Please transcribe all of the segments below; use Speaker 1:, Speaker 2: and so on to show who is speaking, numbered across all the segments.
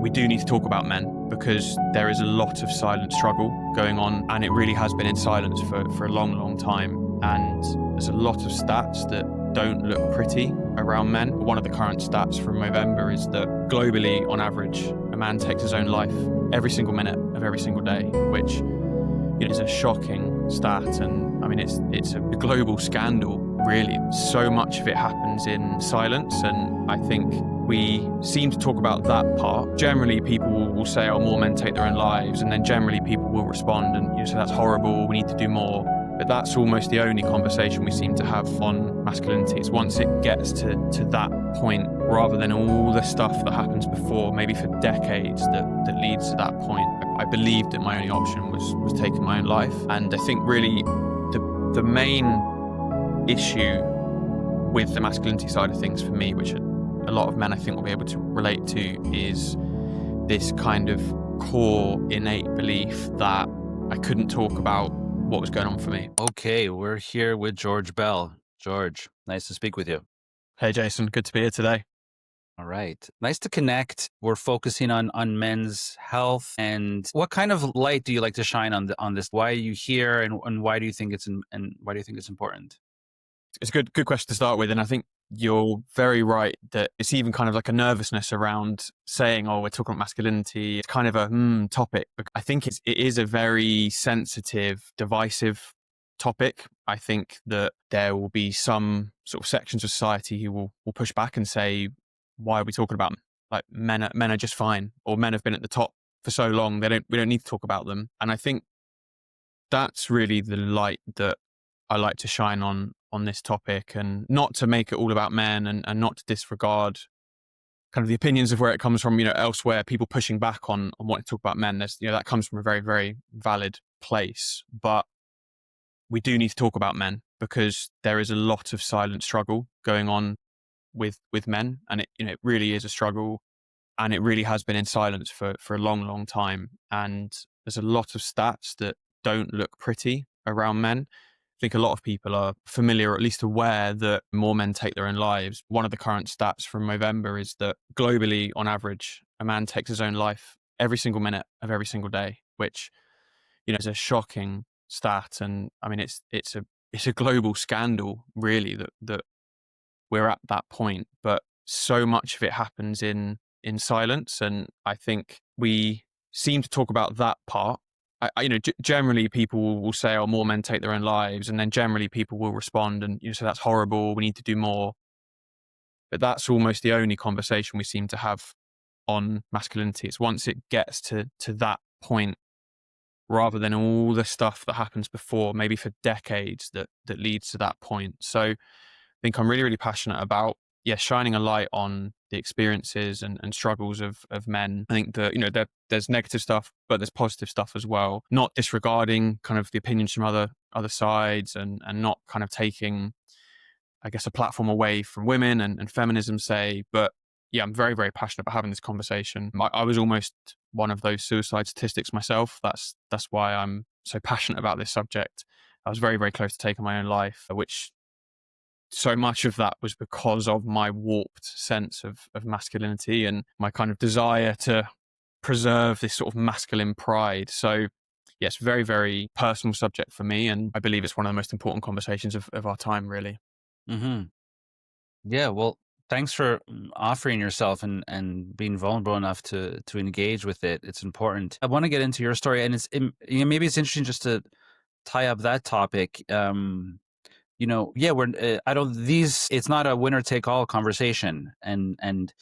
Speaker 1: we do need to talk about men because there is a lot of silent struggle going on, and it really has been in silence for a long, long time. And there's a lot of stats that don't look pretty around men. One of the current stats from November is that globally, on average, a man takes his own life every single minute of every single day, which is a shocking stat. And I mean, it's a global scandal, really. So much of it happens in silence, and I think we seem to talk about that part. Generally, people will say, oh, more men take their own lives, and then generally people will respond and say that's horrible, we need to do more. But that's almost the only conversation we seem to have on masculinity. It's once it gets to that point, rather than all the stuff that happens before, maybe for decades, that leads to that point. I believed that my only option was taking my own life. And I think really the main issue with the masculinity side of things for me, which a lot of men I think will be able to relate to, is this kind of core innate belief that I couldn't talk about what was going on for me.
Speaker 2: Okay, we're here with George Bell. George, nice to speak with you.
Speaker 1: Hey Jason, good to be here today.
Speaker 2: All right. Nice to connect. We're focusing on men's health. And what kind of light do you like to shine on this? Why are you here, and why do you think it's important?
Speaker 1: It's a good question to start with, and I think you're very right that it's even kind of like a nervousness around saying, oh, we're talking about masculinity. It's kind of a topic. I think it is a very sensitive, divisive topic. I think that there will be some sort of sections of society who will push back and say, why are we talking about men? Men are just fine, or men have been at the top for so long, we don't need to talk about them. And I think that's really the light that I like to shine on this topic, and not to make it all about men, and not to disregard kind of the opinions of where it comes from, elsewhere, people pushing back on wanting to talk about men. There's, that comes from a very, very valid place. But we do need to talk about men because there is a lot of silent struggle going on with men, and it really is a struggle, and it really has been in silence for a long, long time. And there's a lot of stats that don't look pretty around men. I think a lot of people are familiar, or at least aware, that more men take their own lives. One of the current stats from November is that globally, on average, a man takes his own life every single minute of every single day, which is a shocking stat. And I mean, it's a global scandal, really, that we're at that point. But so much of it happens in silence, and I think we seem to talk about that part. Generally people will say, oh, more men take their own lives, and then generally people will respond and say that's horrible, we need to do more. But that's almost the only conversation we seem to have on masculinity. It's once it gets to that point, rather than all the stuff that happens before, maybe for decades, that leads to that point. So I think I'm really, really passionate about shining a light on the experiences and struggles of men. I think that there's negative stuff, but there's positive stuff as well. Not disregarding kind of the opinions from other sides, and not kind of taking, I guess, a platform away from women and feminism, say. But I'm very, very passionate about having this conversation. I was almost one of those suicide statistics myself. That's why I'm so passionate about this subject. I was very, very close to taking my own life, which so much of that was because of my warped sense of masculinity and my kind of desire to preserve this sort of masculine pride. So yes, very, very personal subject for me. And I believe it's one of the most important conversations of our time, really.
Speaker 2: Mm-hmm. Yeah, well, thanks for offering yourself and being vulnerable enough to engage with it. It's important. I want to get into your story, and maybe it's interesting just to tie up that topic. It's not a winner take all conversation, and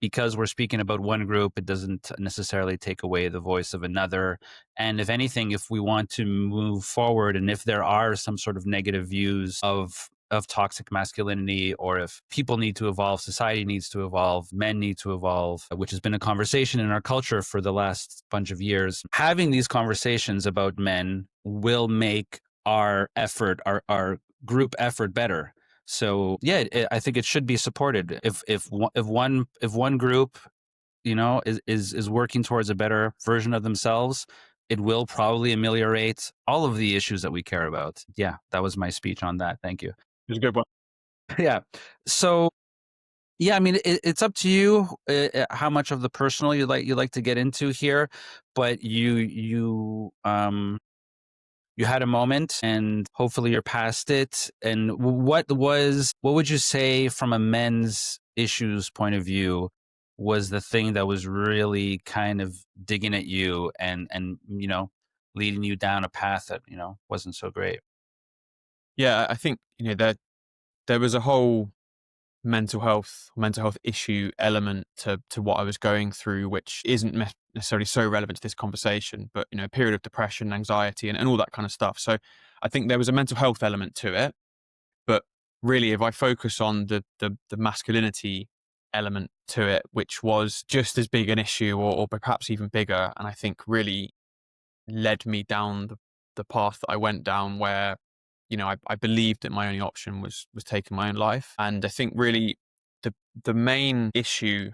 Speaker 2: because we're speaking about one group, it doesn't necessarily take away the voice of another. And if anything, if we want to move forward, and if there are some sort of negative views of toxic masculinity, or if people need to evolve, society needs to evolve, men need to evolve, which has been a conversation in our culture for the last bunch of years, having these conversations about men will make our effort, our group effort, better. So I think it should be supported. If one group, is working towards a better version of themselves, it will probably ameliorate all of the issues that we care about. Yeah, that was my speech on that. Thank you.
Speaker 1: It's a good one.
Speaker 2: Yeah. So Yeah, I mean, it's up to you how much of the personal you like to get into here, but you had a moment, and hopefully you're past it. And what would you say from a men's issues point of view was the thing that was really kind of digging at you and leading you down a path that wasn't so great?
Speaker 1: Yeah, I think, there was a whole mental health issue element to what I was going through, which isn't necessarily so relevant to this conversation, but a period of depression, anxiety, and all that kind of stuff. So I think there was a mental health element to it. But really, if I focus on the masculinity element to it, which was just as big an issue, or perhaps even bigger, and I think really led me down the path that I went down, where I believed that my only option was taking my own life. And I think really the the main issue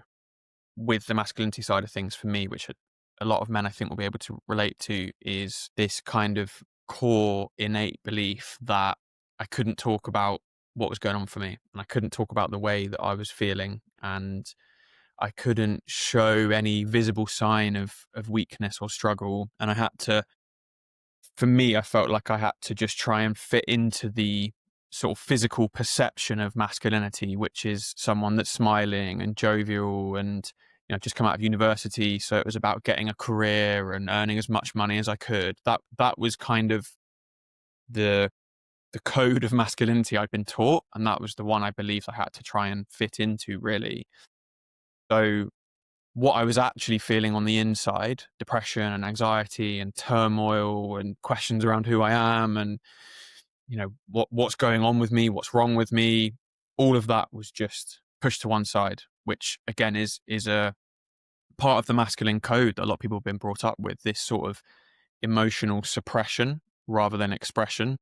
Speaker 1: with the masculinity side of things for me, which a lot of men I think will be able to relate to, is this kind of core innate belief that I couldn't talk about what was going on for me, and I couldn't talk about the way that I was feeling, and I couldn't show any visible sign of weakness or struggle. And I had to, for me, I felt like I had to just try and fit into the sort of physical perception of masculinity, which is someone that's smiling and jovial and, just come out of university. So it was about getting a career and earning as much money as I could. That was kind of the the code of masculinity I'd been taught, and that was the one I believed I had to try and fit into, really. So what I was actually feeling on the inside, depression and anxiety and turmoil and questions around who I am, and what's going on with me, what's wrong with me, all of that was just pushed to one side, which again is a part of the masculine code that a lot of people have been brought up with, this sort of emotional suppression rather than expression.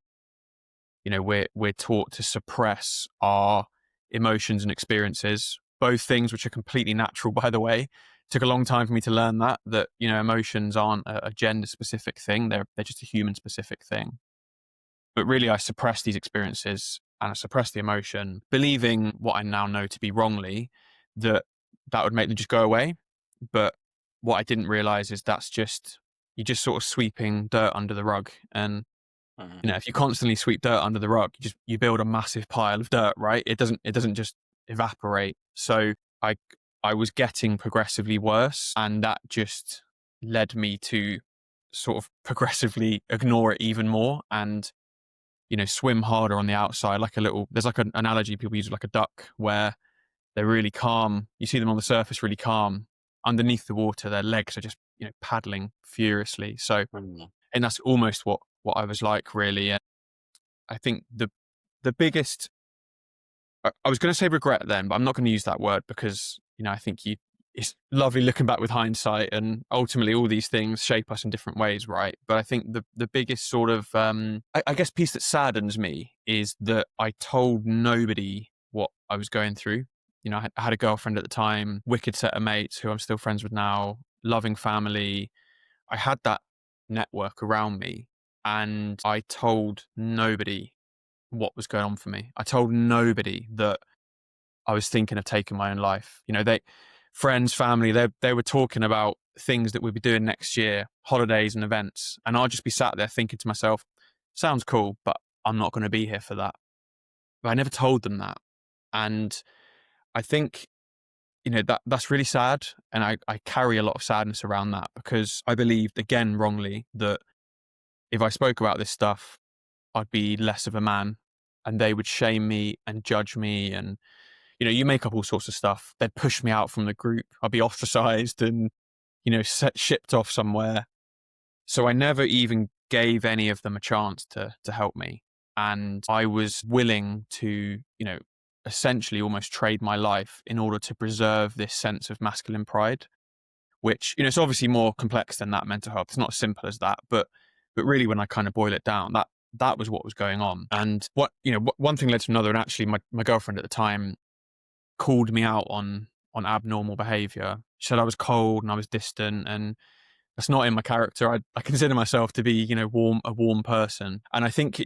Speaker 1: We're taught to suppress our emotions and experiences, both things which are completely natural, by the way. It took a long time for me to learn that emotions aren't a gender specific thing, they're just a human specific thing. But really, I suppressed these experiences and I suppressed the emotion, believing what I now know to be wrongly, that that would make them just go away. But what I didn't realize is you're just sort of sweeping dirt under the rug. And
Speaker 2: Mhm.
Speaker 1: if you constantly sweep dirt under the rug, you build a massive pile of dirt, right? It doesn't just evaporate. So I I was getting progressively worse, and that just led me to sort of progressively ignore it even more, and swim harder on the outside, like there's like an analogy people use, like a duck, where they're really calm. You see them on the surface really calm. Underneath the water, their legs are just, paddling furiously. So,
Speaker 2: Mhm.
Speaker 1: and that's almost what I was like, really. And I think the biggest, I was going to say regret then, but I'm not going to use that word because, I think it's lovely looking back with hindsight, and ultimately all these things shape us in different ways, right? But I think the biggest sort of, I guess, piece that saddens me is that I told nobody what I was going through. I had a girlfriend at the time, wicked set of mates who I'm still friends with now, loving family. I had that network around me, and I told nobody what was going on for me. I told nobody that I was thinking of taking my own life. Friends, family, they were talking about things that we'd be doing next year, holidays and events, and I'd just be sat there thinking to myself, sounds cool, but I'm not going to be here for that. But I never told them that. And I think, that's really sad. And I carry a lot of sadness around that, because I believed, again, wrongly, that if I spoke about this stuff, I'd be less of a man, and they would shame me and judge me. And, you make up all sorts of stuff. They'd push me out from the group. I'd be ostracized and, shipped off somewhere. So I never even gave any of them a chance to help me. And I was willing to, essentially almost trade my life in order to preserve this sense of masculine pride, which, it's obviously more complex than that, mental health. It's not as simple as that. But really, when I kind of boil it down, that was what was going on. And one thing led to another. And actually, my girlfriend at the time called me out on abnormal behavior. She said I was cold and I was distant, and that's not in my character. I consider myself to be, a warm person. And I think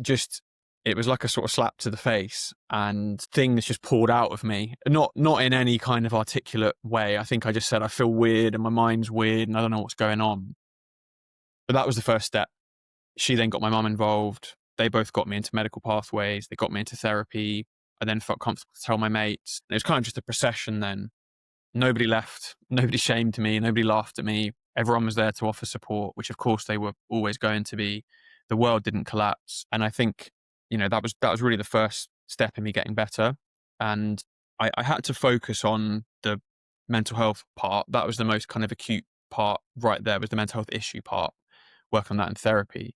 Speaker 1: it was like a sort of slap to the face, and things just poured out of me. Not in any kind of articulate way. I think I just said I feel weird and my mind's weird and I don't know what's going on. But that was the first step. She then got my mum involved. They both got me into medical pathways. They got me into therapy. I then felt comfortable to tell my mates. It was kind of just a procession then. Nobody left. Nobody shamed me. Nobody laughed at me. Everyone was there to offer support, which of course they were always going to be. The world didn't collapse. And I think, that was really the first step in me getting better. And I had to focus on the mental health part. That was the most kind of acute part right there, was the mental health issue part, work on that in therapy.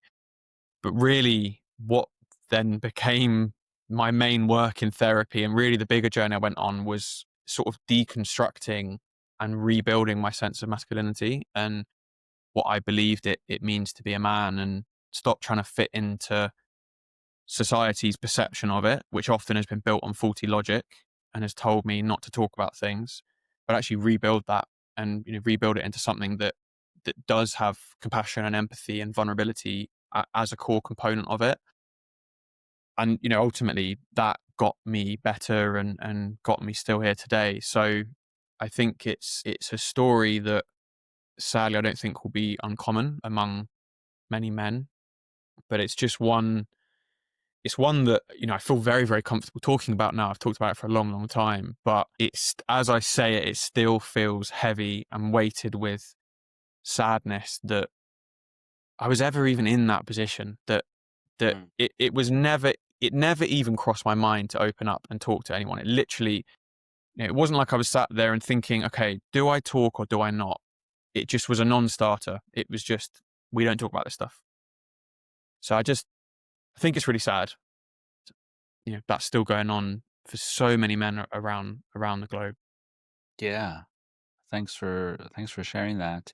Speaker 1: But really, what then became my main work in therapy, and really the bigger journey I went on, was sort of deconstructing and rebuilding my sense of masculinity and what I believed it means to be a man, and stop trying to fit into society's perception of it, which often has been built on faulty logic and has told me not to talk about things, but actually rebuild that and rebuild it into something that does have compassion and empathy and vulnerability as a core component of it. And ultimately that got me better and got me still here today. So I think it's a story that sadly I don't think will be uncommon among many men, but it's one that I feel very, very comfortable talking about now. I've talked about it for a long, long time, but it's, as I say it, it still feels heavy and weighted with sadness that I was ever even in that position, that
Speaker 2: Mm.
Speaker 1: it never even crossed my mind to open up and talk to anyone. It literally, it wasn't like I was sat there and thinking, okay, do I talk or do I not? It just was a non-starter. It was just, we don't talk about this stuff. So I think it's really sad. That's still going on for so many men around the globe.
Speaker 2: Yeah. Thanks for sharing that.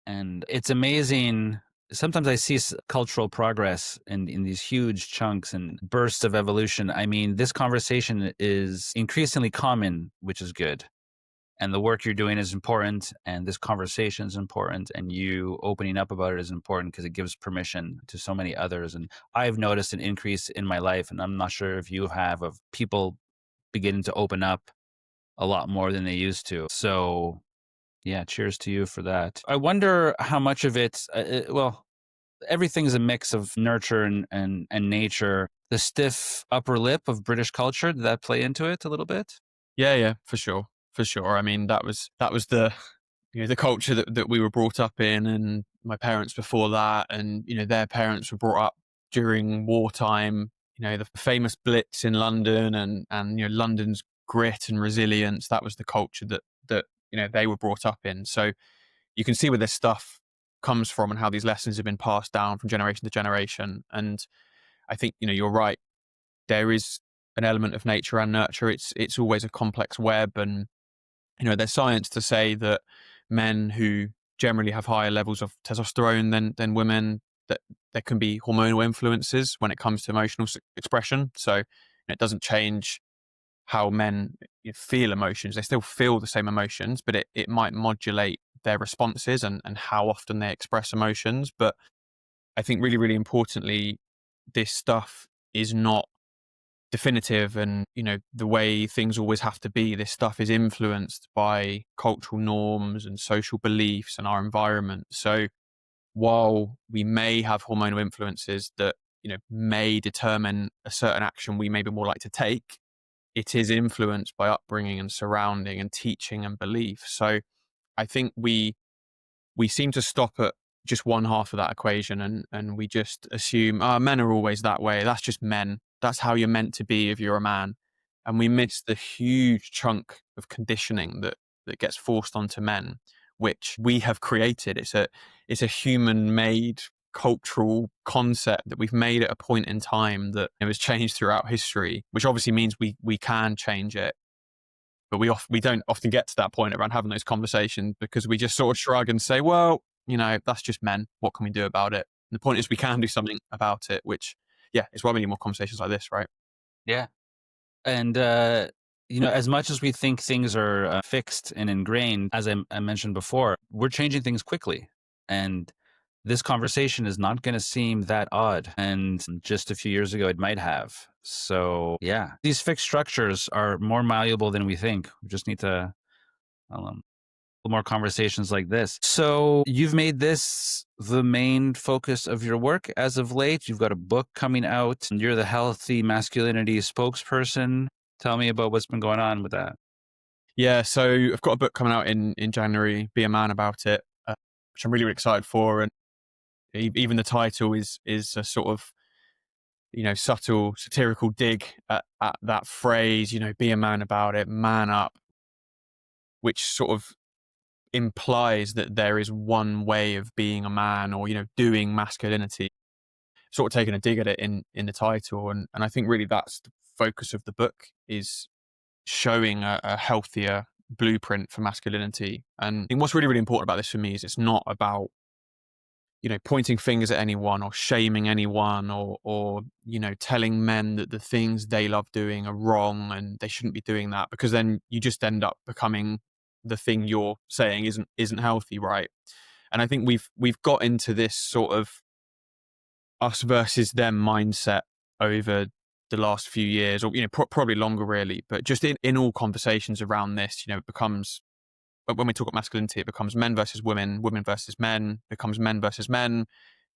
Speaker 2: And it's amazing. Sometimes I see cultural progress in these huge chunks and bursts of evolution. I mean, this conversation is increasingly common, which is good. And the work you're doing is important, and this conversation is important, and you opening up about it is important because it gives permission to so many others. And I've noticed an increase in my life, and I'm not sure if you have, of people beginning to open up a lot more than they used to. So yeah, cheers to you for that. I wonder how much of it, well, everything's a mix of nurture and nature. The stiff upper lip of British culture, did that play into it a little bit?
Speaker 1: Yeah, yeah, for sure, for sure. I mean, that was the culture that we were brought up in, and my parents before that, and their parents were brought up during wartime. The famous Blitz in London, and London's grit and resilience. That was the culture that they were brought up in. So you can see where this stuff comes from and how these lessons have been passed down from generation to generation. And I think you're right. There is an element of nature and nurture. It's always a complex web, and there's science to say that men who generally have higher levels of testosterone than women, that there can be hormonal influences when it comes to emotional expression. So it doesn't change how men feel emotions. They still feel the same emotions, but it might modulate their responses and how often they express emotions. But I think really, really importantly, this stuff is not definitive, and the way things always have to be. This stuff is influenced by cultural norms and social beliefs and our environment. So while we may have hormonal influences that may determine a certain action we may be more likely to take, it is influenced by upbringing and surrounding and teaching and belief. So I think we seem to stop at just one half of that equation, and we just assume, men are always that way. That's just men. That's how you're meant to be if you're a man. And we miss the huge chunk of conditioning that gets forced onto men, which we have created. It's a human made cultural concept that we've made at a point in time that it was changed throughout history, which obviously means we can change it. But we don't often get to that point around having those conversations, because we just sort of shrug and say, well, that's just men. What can we do about it? And the point is we can do something about it, which, yeah, is why we need more conversations like this, right?
Speaker 2: Yeah. And, as much as we think things are fixed and ingrained, as I mentioned before, we're changing things quickly. And this conversation is not going to seem that odd. And just a few years ago, it might have. So, yeah, these fixed structures are more malleable than we think. We just need to more conversations like this. So, you've made this the main focus of your work as of late. You've got a book coming out, and you're the healthy masculinity spokesperson. Tell me about what's been going on with that.
Speaker 1: Yeah, so I've got a book coming out in January, Be a Man About It, which I'm really, really excited for. And even the title is a sort of, subtle satirical dig at that phrase, be a man about it, man up, which sort of implies that there is one way of being a man, or, doing masculinity, sort of taking a dig at it in the title. And I think really that's the focus of the book, is showing a healthier blueprint for masculinity. And I think what's really, really important about this for me is it's not about, pointing fingers at anyone or shaming anyone, or telling men that the things they love doing are wrong and they shouldn't be doing that, because then you just end up becoming the thing you're saying isn't healthy, right? And I think we've got into this sort of us versus them mindset over the last few years, or probably longer really, but just in all conversations around this, it becomes, when we talk about masculinity, it becomes men versus women, women versus men, becomes men versus men.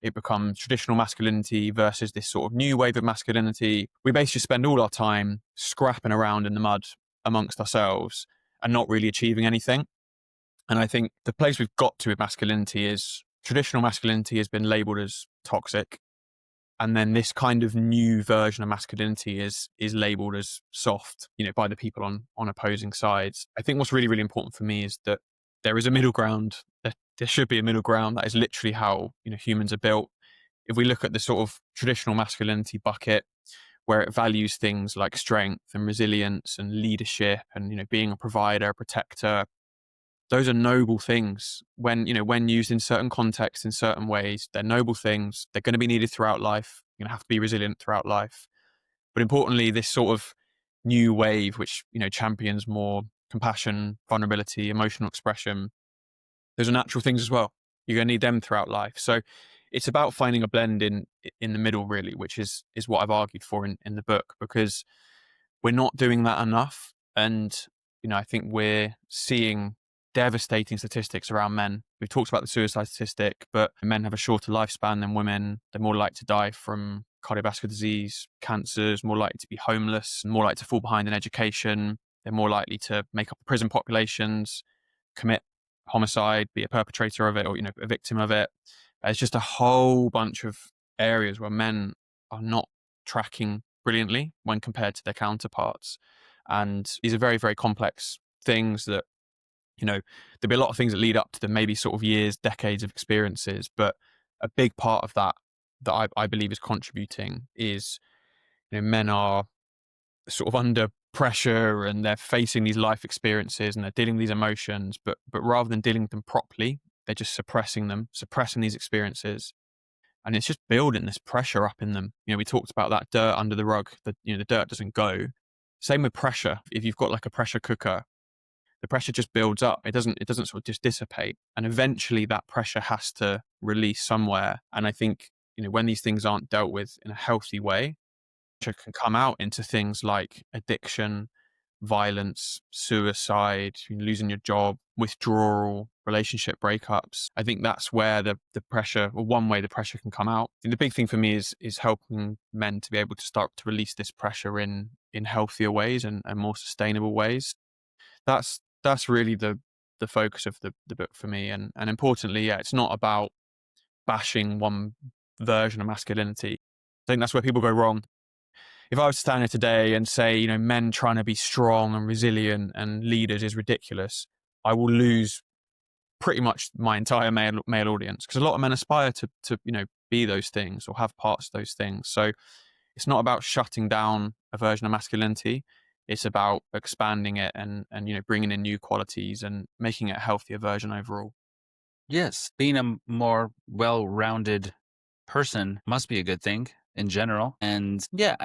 Speaker 1: It becomes traditional masculinity versus this sort of new wave of masculinity. We basically spend all our time scrapping around in the mud amongst ourselves and not really achieving anything. And I think the place we've got to with masculinity is traditional masculinity has been labeled as toxic. And then this kind of new version of masculinity is labeled as soft, by the people on opposing sides. I think what's really, really important for me is that there is a middle ground. There should be a middle ground. That is literally how, humans are built. If we look at the sort of traditional masculinity bucket, where it values things like strength and resilience and leadership and, being a provider, a protector, those are noble things. When used in certain contexts, in certain ways, they're noble things. They're going to be needed throughout life. You're going to have to be resilient throughout life. But importantly, this sort of new wave, which, champions more compassion, vulnerability, emotional expression, those are natural things as well. You're going to need them throughout life. So it's about finding a blend in the middle, really, which is what I've argued for in the book, because we're not doing that enough. And, I think we're seeing devastating statistics around men. We've talked about the suicide statistic, but men have a shorter lifespan than women. They're more likely to die from cardiovascular disease, cancers, more likely to be homeless, more likely to fall behind in education. They're more likely to make up prison populations, commit homicide, be a perpetrator of it, or, a victim of it. It's just a whole bunch of areas where men are not tracking brilliantly when compared to their counterparts. And these are very, very complex things that, there'll be a lot of things that lead up to them, maybe sort of years, decades of experiences. But a big part of that I believe is contributing is, men are sort of under pressure and they're facing these life experiences and they're dealing with these emotions, but rather than dealing with them properly, they're just suppressing these experiences. And it's just building this pressure up in them. We talked about that dirt under the rug, that, the dirt doesn't go. Same with pressure. If you've got like a pressure cooker, the pressure just builds up. It doesn't sort of just dissipate. And eventually that pressure has to release somewhere. And I think, when these things aren't dealt with in a healthy way, pressure can come out into things like addiction, violence, suicide, losing your job, withdrawal, relationship breakups. I think that's where the pressure, or one way the pressure can come out. And the big thing for me is helping men to be able to start to release this pressure in healthier ways and more sustainable ways. That's really the focus of the book for me. And importantly, yeah, it's not about bashing one version of masculinity. I think that's where people go wrong. If I was to stand here today and say, men trying to be strong and resilient and leaders is ridiculous, I will lose pretty much my entire male audience, because a lot of men aspire to be those things or have parts of those things. So it's not about shutting down a version of masculinity. It's about expanding it and bringing in new qualities and making it a healthier version overall.
Speaker 2: Yes, being a more well-rounded person must be a good thing in general. And yeah,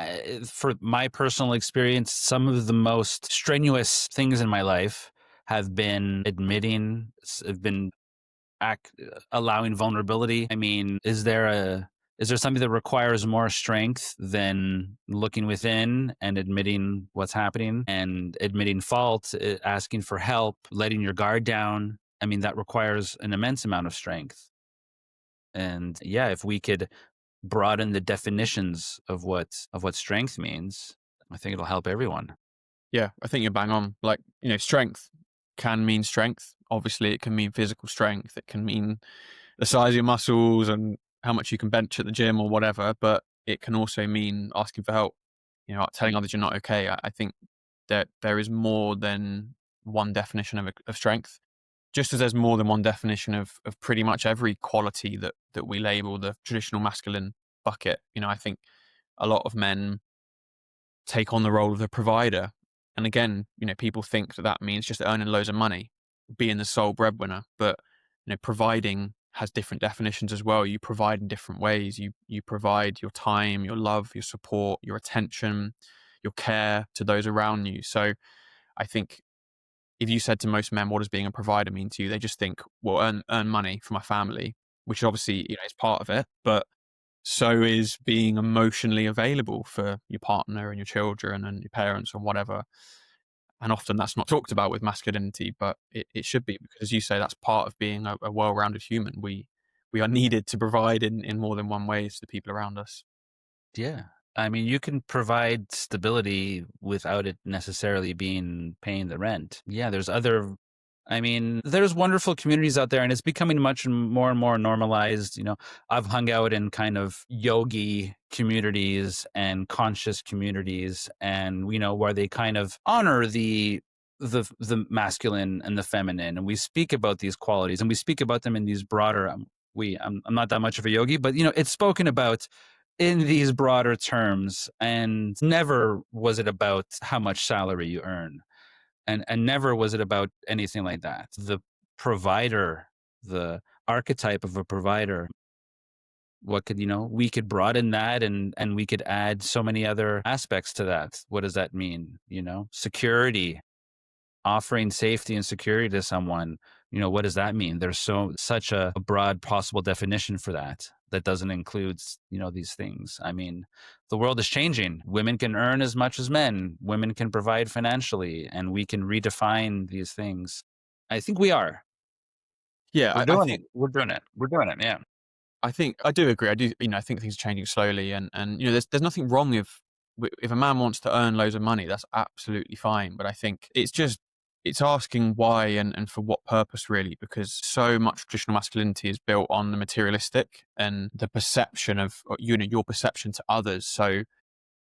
Speaker 2: for my personal experience, some of the most strenuous things in my life have been allowing vulnerability. I mean, is there something that requires more strength than looking within and admitting what's happening and admitting fault, asking for help, letting your guard down? I mean, that requires an immense amount of strength. And yeah, if we could broaden the definitions of what strength means, I think it'll help everyone.
Speaker 1: Yeah, I think you're bang on. Like, strength can mean strength. Obviously, it can mean physical strength. It can mean the size of your muscles and how much you can bench at the gym or whatever. But it can also mean asking for help, telling others you're not okay. I think that there is more than one definition of strength. Just as there's more than one definition of pretty much every quality that we label the traditional masculine bucket. I think a lot of men take on the role of the provider. And again, people think that that means just earning loads of money, being the sole breadwinner. But providing has different definitions as well. You provide in different ways. You provide your time, your love, your support, your attention, your care to those around you. So I think if you said to most men, "What does being a provider mean to you?" They just think, "Well, earn money for my family," which obviously is part of it, but so is being emotionally available for your partner and your children and your parents and whatever. And often that's not talked about with masculinity, but it should be, because as you say, that's part of being a well-rounded human. We are needed to provide in more than one way to the people around us.
Speaker 2: Yeah. I mean, you can provide stability without it necessarily being paying the rent. Yeah, I mean, there's wonderful communities out there, and it's becoming much more and more normalized. I've hung out in kind of yogi communities and conscious communities, and where they kind of honor the masculine and the feminine, and we speak about these qualities, and we speak about them in these broader. I'm not that much of a yogi, but it's spoken about in these broader terms, and never was it about how much salary you earn, and never was it about anything like that. The provider, the archetype of a provider, what could we could broaden that, and we could add so many other aspects to that. What does that mean? Security, offering safety and security to someone. What does that mean? There's such a broad possible definition for that doesn't include these things. I mean, the world is changing. Women can earn as much as men. Women can provide financially, and we can redefine these things. I think we are.
Speaker 1: Yeah,
Speaker 2: We're
Speaker 1: I
Speaker 2: doing it.
Speaker 1: think
Speaker 2: We're doing it. We're doing it. Yeah.
Speaker 1: I do agree. I do, I think things are changing slowly, and there's nothing wrong if a man wants to earn loads of money, that's absolutely fine. But I think it's asking why and for what purpose, really, because so much traditional masculinity is built on the materialistic and the perception of your perception to others. So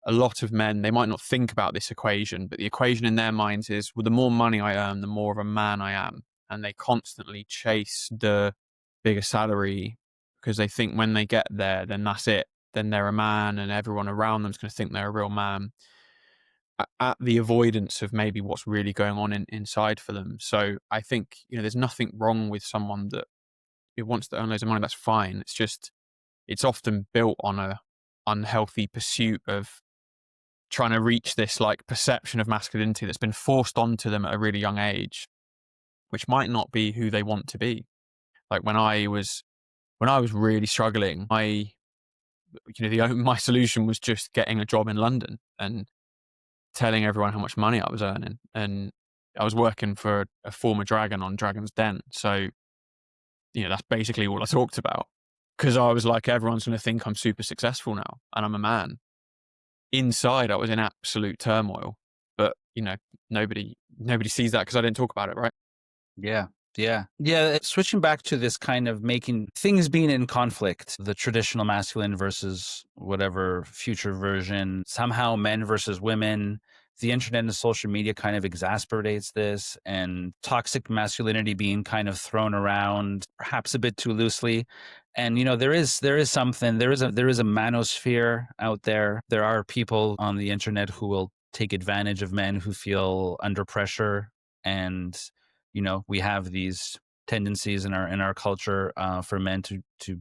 Speaker 1: a lot of men, they might not think about this equation, but the equation in their minds is, well, the more money I earn, the more of a man I am. And they constantly chase the bigger salary because they think when they get there, then that's it. Then they're a man and everyone around them is going to think they're a real man, at the avoidance of maybe what's really going on inside for them. So I think, there's nothing wrong with someone that who wants to earn loads of money. That's fine. It's just, it's often built on a unhealthy pursuit of trying to reach this like perception of masculinity that's been forced onto them at a really young age, which might not be who they want to be. Like when I was really struggling, my solution was just getting a job in London and telling everyone how much money I was earning. And I was working for a former dragon on Dragon's Den. So, that's basically all I talked about, because I was like, everyone's going to think I'm super successful now and I'm a man. Inside, I was in absolute turmoil, but nobody sees that because I didn't talk about it, right?
Speaker 2: Yeah. Yeah. Yeah. Switching back to this kind of making things being in conflict, the traditional masculine versus whatever future version, somehow men versus women. The internet and social media kind of exacerbates this, and toxic masculinity being kind of thrown around perhaps a bit too loosely. And there is something, there is a manosphere out there. There are people on the internet who will take advantage of men who feel under pressure, and we have these tendencies in our culture for men to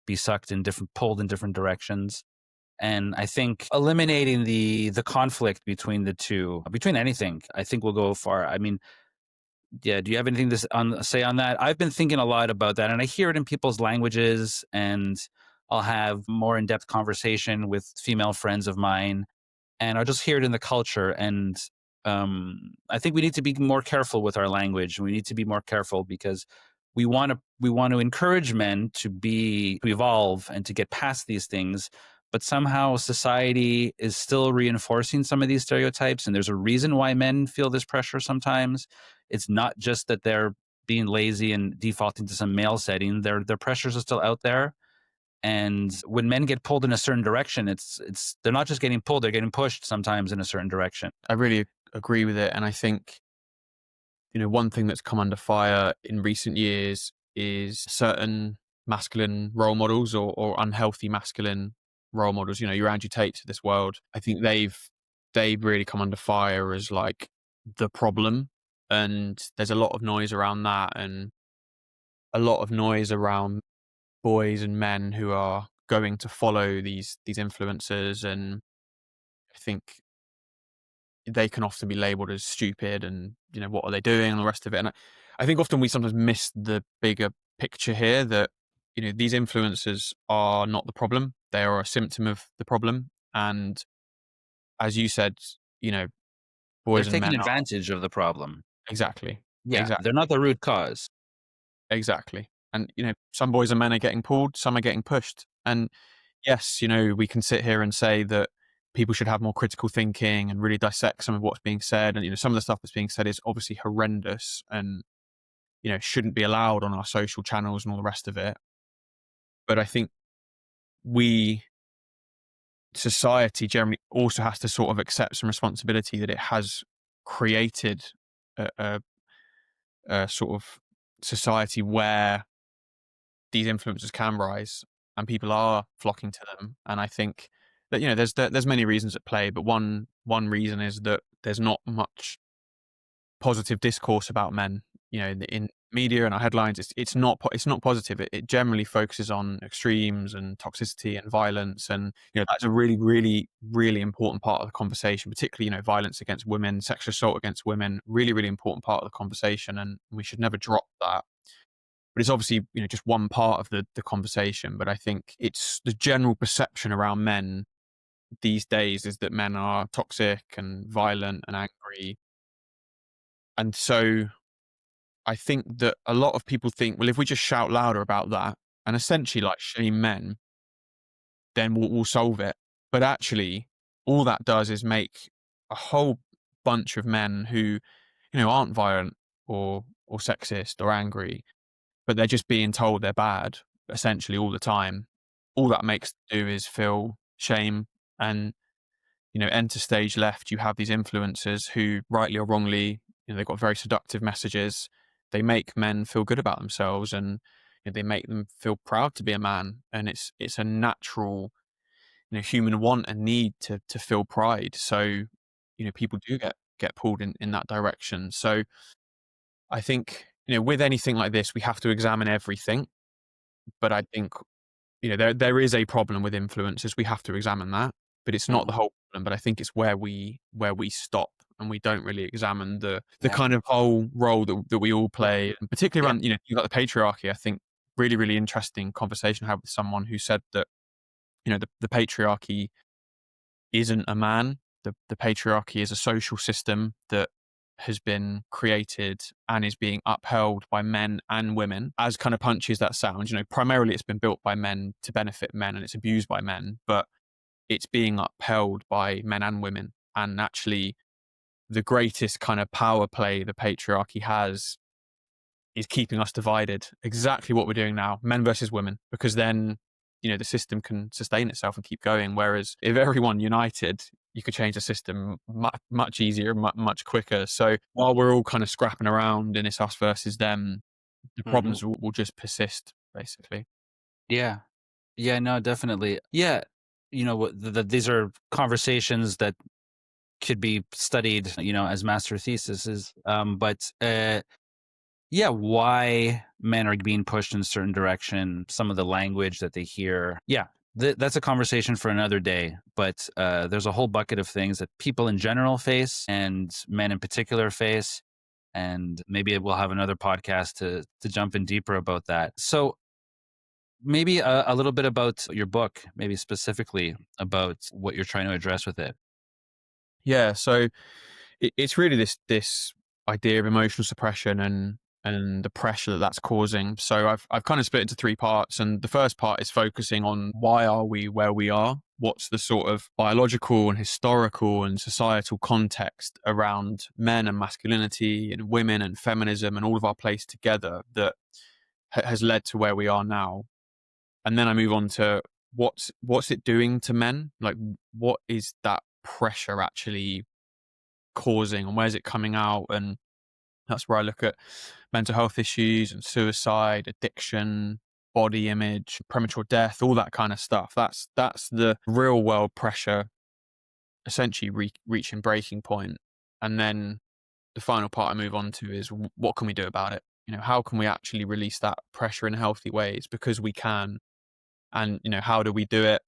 Speaker 2: be sucked in pulled in different directions. And I think eliminating the conflict between the two, between anything, I think will go far. I mean, Yeah, do you have anything to say on that? I've been thinking a lot about that, and I hear it in people's languages, and I'll have more in-depth conversation with female friends of mine, and I'll just hear it in the culture. And I think we need to be more careful with our language. We need to be more careful because we want to encourage men to evolve and to get past these things. But somehow society is still reinforcing some of these stereotypes, and there's a reason why men feel this pressure sometimes. It's not just that they're being lazy and defaulting to some male setting. Their pressures are still out there, and when men get pulled in a certain direction, it's they're not just getting pulled, they're getting pushed sometimes in a certain direction.
Speaker 1: I really agree with it. And I think, one thing that's come under fire in recent years is certain masculine role models, or unhealthy masculine role models, your Andrew Tates of this world. I think they've really come under fire as like the problem. And there's a lot of noise around that, and a lot of noise around boys and men who are going to follow these influencers. And I think they can often be labeled as stupid, and what are they doing and the rest of it. And I think often we sometimes miss the bigger picture here, that these influencers are not the problem, they are a symptom of the problem. And as you said, you know
Speaker 2: They're
Speaker 1: boys and
Speaker 2: taking
Speaker 1: men are
Speaker 2: advantage of the problem.
Speaker 1: exactly
Speaker 2: Yeah,
Speaker 1: exactly
Speaker 2: they're not the root cause.
Speaker 1: exactly. And some boys and men are getting pulled, some are getting pushed. And yes, we can sit here and say that people should have more critical thinking and really dissect some of what's being said. And, some of the stuff that's being said is obviously horrendous, and, shouldn't be allowed on our social channels and all the rest of it. But I think we, society generally, also has to sort of accept some responsibility that it has created a sort of society where these influencers can rise and people are flocking to them. And I think that there's many reasons at play, but one reason is that there's not much positive discourse about men. In media and our headlines, it's not positive. It generally focuses on extremes and toxicity and violence, and that's a really, really, really important part of the conversation. Particularly, violence against women, sexual assault against women, really, really important part of the conversation, and we should never drop that. But it's obviously just one part of the conversation. But I think it's the general perception around men these days is that men are toxic and violent and angry. And so I think that a lot of people think, well, if we just shout louder about that and essentially like shame men, then we'll solve it. But actually, all that does is make a whole bunch of men who aren't violent or sexist or angry, but they're just being told they're bad essentially all the time. All that makes them do is feel shame. And enter stage left, you have these influencers who, rightly or wrongly, they've got very seductive messages. They make men feel good about themselves, and they make them feel proud to be a man. And it's a natural human want and need to feel pride. So people do get pulled in that direction. So I think with anything like this, we have to examine everything. But I think there is a problem with influencers. We have to examine that, but it's not the
Speaker 2: Mhm.
Speaker 1: whole problem. But I think it's where we stop, and we don't really examine the
Speaker 2: Yeah,
Speaker 1: kind of whole role that we all play, and particularly
Speaker 2: yeah,
Speaker 1: around you got the patriarchy. I think really, really interesting conversation I had with someone who said that the patriarchy isn't a man. The patriarchy is a social system that has been created and is being upheld by men and women. As kind of punchy as that sounds, primarily it's been built by men to benefit men, and it's abused by men, but it's being upheld by men and women. And actually, the greatest kind of power play the patriarchy has is keeping us divided. Exactly what we're doing now, men versus women, because then, the system can sustain itself and keep going. Whereas if everyone united, you could change the system much easier, much quicker. So while we're all kind of scrapping around and it's us versus them, the
Speaker 2: hmm,
Speaker 1: problems will just persist, basically.
Speaker 2: yeah, yeah. No, definitely. Yeah, these are conversations that could be studied, as master theses. But yeah, why men are being pushed in a certain direction, some of the language that they hear. Yeah, that's a conversation for another day. But there's a whole bucket of things that people in general face and men in particular face. and maybe we'll have another podcast to jump in deeper about that. So maybe a little bit about your book, maybe specifically about what you're trying to address with it.
Speaker 1: Yeah, so it's really this idea of emotional suppression and the pressure that that's causing. So I've kind of split into three parts, and the first part is focusing on why are we where we are? What's the sort of biological and historical and societal context around men and masculinity and women and feminism and all of our place together that has led to where we are now? And then I move on to what's it doing to men? Like, what is that pressure actually causing, and where's it coming out? And that's where I look at mental health issues and suicide, addiction, body image, premature death, all that kind of stuff. That's the real world pressure essentially reaching breaking point. And then the final part I move on to is what can we do about it? How can we actually release that pressure in healthy ways, because we can? And how do we do it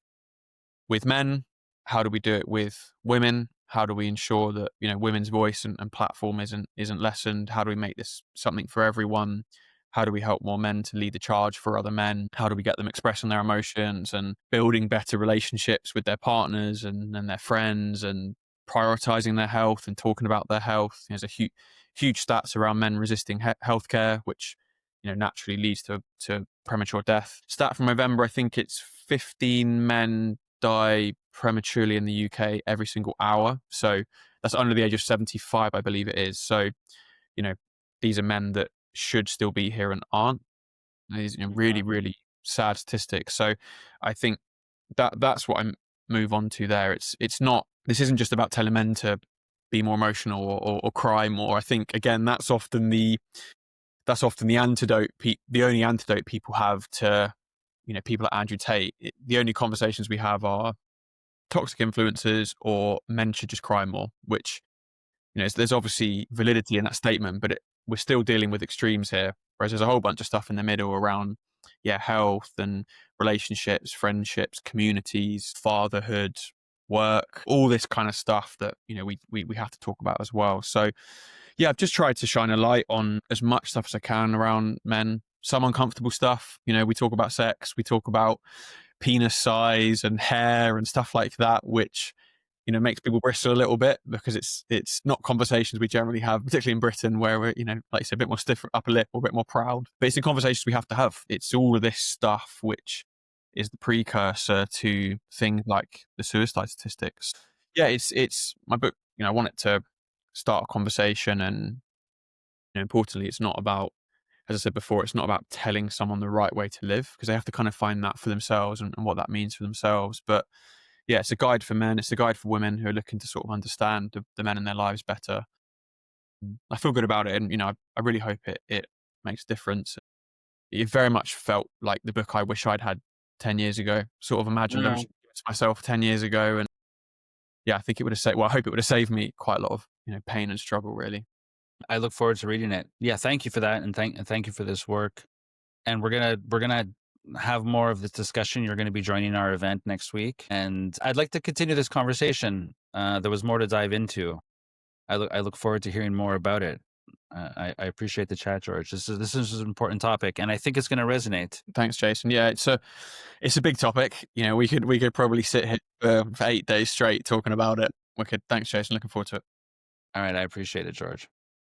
Speaker 1: with men? How do we do it with women? How do we ensure that women's voice and platform isn't lessened? How do we make this something for everyone? How do we help more men to lead the charge for other men? How do we get them expressing their emotions and building better relationships with their partners and their friends, and prioritizing their health and talking about their health? There's a huge stats around men resisting healthcare, which naturally leads to premature death. Stat from November, I think it's 15 men die prematurely in the UK every single hour. So that's under the age of 75, I believe it is. So, you know, these are men that should still be here and aren't. These really,
Speaker 2: Yeah.
Speaker 1: really sad statistics. So I think that's what I move on to there. It's not, this isn't just about telling men to be more emotional or cry more. I think, again, that's often the antidote, the only antidote people have to, people like Andrew Tate. The only conversations we have are toxic influences or men should just cry more, which, there's obviously validity in that statement, but we're still dealing with extremes here. Whereas there's a whole bunch of stuff in the middle around, health and relationships, friendships, communities, fatherhood, work, all this kind of stuff that, we have to talk about as well. So, yeah, I've just tried to shine a light on as much stuff as I can around men. Some uncomfortable stuff. We talk about sex, we talk about penis size and hair and stuff like that, which makes people bristle a little bit, because it's not conversations we generally have, particularly in Britain, where we're like you said, a bit more stiff upper lip or a bit more proud. But it's the conversations we have to have. It's all of this stuff which is the precursor to things like the suicide statistics. Yeah, it's my book. I want it to start a conversation, and importantly, it's not about, as I said before, it's not about telling someone the right way to live, because they have to kind of find that for themselves and what that means for themselves. But yeah, it's a guide for men. It's a guide for women who are looking to sort of understand the men in their lives better. I feel good about it, and I really hope it makes a difference. It very much felt like the book I wish I'd had 10 years ago. Sort of imagined I
Speaker 2: Yeah.
Speaker 1: was giving it to myself 10 years ago, and yeah, I think it would have saved. Well, I hope it would have saved me quite a lot of pain and struggle, really.
Speaker 2: I look forward to reading it. Yeah, thank you for that, and thank you for this work. And we're gonna have more of this discussion. You're going to be joining our event next week, and I'd like to continue this conversation. There was more to dive into. I look forward to hearing more about it. I appreciate the chat, George. This is an important topic, and I think it's going to resonate.
Speaker 1: Thanks, Jason. Yeah, it's a big topic. We could probably sit here for 8 days straight talking about it. Wicked. Thanks, Jason. Looking forward to it.
Speaker 2: All right, I appreciate it, George.